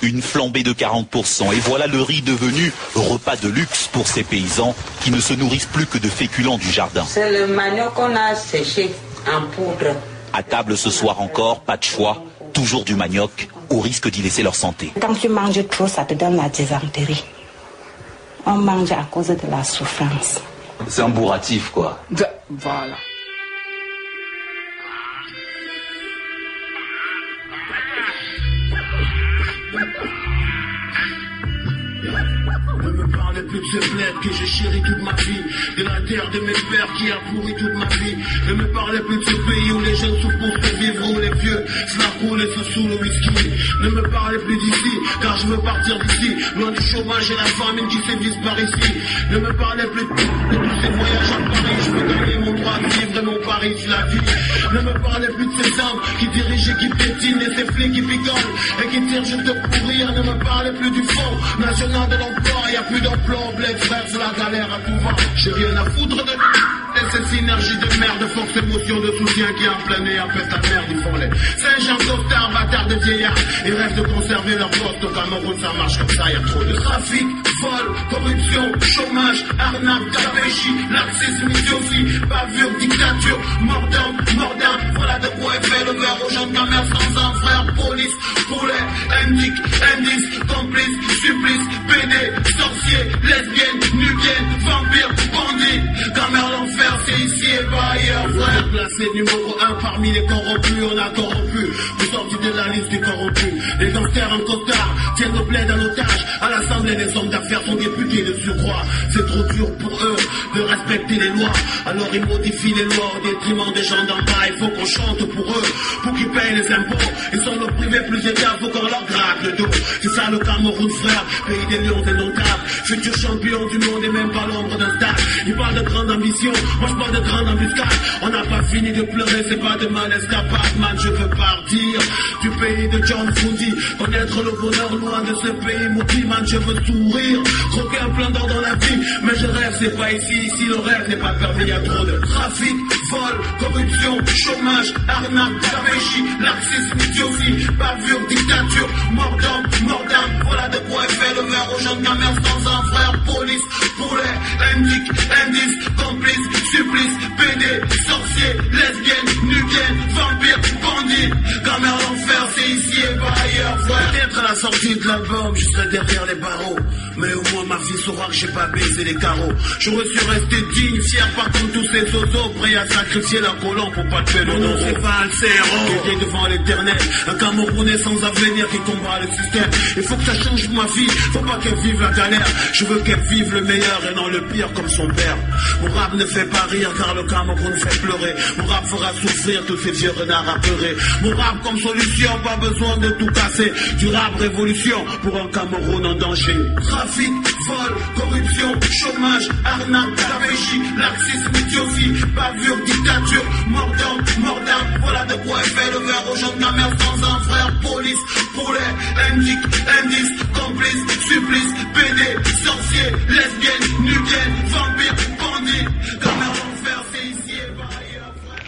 Une flambée de 40%. Et voilà le riz devenu repas de luxe pour ces paysans qui ne se nourrissent plus que de féculents du jardin. C'est le manioc qu'on a séché en poudre. À table ce soir encore, pas de choix, toujours du manioc, au risque d'y laisser leur santé. Quand tu manges trop, ça te donne la dysenterie. On mange à cause de la souffrance. C'est un bourratif, quoi. Voilà. Ne me parlez plus de ce bled que j'ai chéri toute ma vie, de la terre de mes pères qui a pourri toute ma vie. Ne me parlez plus de ce pays où les jeunes souffrent pour se vivre, où les vieux se la roulent et se saoulent au whisky. Ne me parlez plus d'ici, car je veux partir d'ici, loin du chômage et la famine qui sévissent par ici. Ne me parlez plus de tous ces voyages à Paris, je veux gagner mon droit de vivre et mon pari sur la vie. Ne me parlez plus de ces hommes qui dirigent et qui pétinent, et ces flics qui picolent et qui tirent juste pour rire. Ne me parlez plus du Fonds national de l'emploi, y a plus d'emploi au bled, frère, c'est la galère à tout va. J'ai rien à foutre de cette synergie de merde, force émotion de soutien qui a plané, appelle ta merde, ils font les Saint-Jean costard, bâtard de vieillards. Ils rêvent de conserver leur poste au Cameroun, ça marche comme ça, y a trop de trafic, vol, corruption, chômage, arnaque, gabégie, laxisme, idiotie, bavure, dictature, mordant, voilà de quoi est fait le verre aux gens de commerce sans un frère, police, poulet, indice, complice, supplice, PD, sorcier, lesbienne, nubienne, vampire, bandit, caméra l'enfer, c'est ici et pas ailleurs, frère. Placé numéro 1 parmi les corrompus, on a corrompu, vous sortez de la liste des corrompus. Les gangsters en costard tiennent le bled en otage, à l'Assemblée les hommes d'affaires sont députés de surcroît. C'est trop dur pour eux de respecter les lois, alors ils modifient les lois au détriment des gens d'en bas. Il faut qu'on chante pour eux, pour qu'ils payent les impôts. Ils sont nos privés plus états, faut qu'on leur gratte le dos. C'est ça le Cameroun, frère, pays des lions indomptables, futur champion du monde et même pas l'ombre d'un stade. Ils parlent de grande ambition, moi je parle de grande embuscade. On n'a pas fini de pleurer, c'est pas de mal escapade, man, je veux partir du pays de John Foody, connaître le bonheur loin de ce pays maudit, man, je veux sourire, croquer un plein d'or dans la vie, mais je rêve, c'est pas ici le rêve n'est pas permis, y a trop de trafic, vol, corruption, chômage, arnaque, gabégie, laxisme, idiotie, bavure, dictature, mordant, voilà de quoi est fait le verre aux gens de commerce dans un frère, police, poulet, indice, complice, supplice, PD, sorcier, lesbienne, nubienne, vampire, bandit, caméra l'enfer, c'est ici et pas ailleurs, frère. Peut-être à la sortie de l'album, je serai derrière les barreaux, mais au moins ma vie saura que j'ai pas baisé les carreaux. J'aurais su rester digne, fier par contre tous ces zozos, prêts à sacrifier la colonne pour pas tuer le nom. C'est pas un héros qui vient devant l'éternel, un Camerounais sans avenir qui combat le système. Il faut que ça change ma vie, faut pas qu'elle vive la galère, je veux qu'elle vive le meilleur et non le pire comme son père. Mon rap ne fait pas rire car le Cameroun fait pleurer, mon rap fera souffrir tous ces vieux renards apeurés. Mon rap comme solution, pas besoin de tout casser, du rap révolution pour un Cameroun en danger. Trafic, vol, corruption, chômage, arnaque, gabégie, laxisme, idiotie, bavure, dictature, mordant, voilà de quoi est fait le verre aux gens de commerce dans un frère, police, poulet, indice, complice, supplice, PD, sorcier, lesbienne, nubienne, vampire, bandit, caméra l'enfer, c'est ici et pas ailleurs, frère.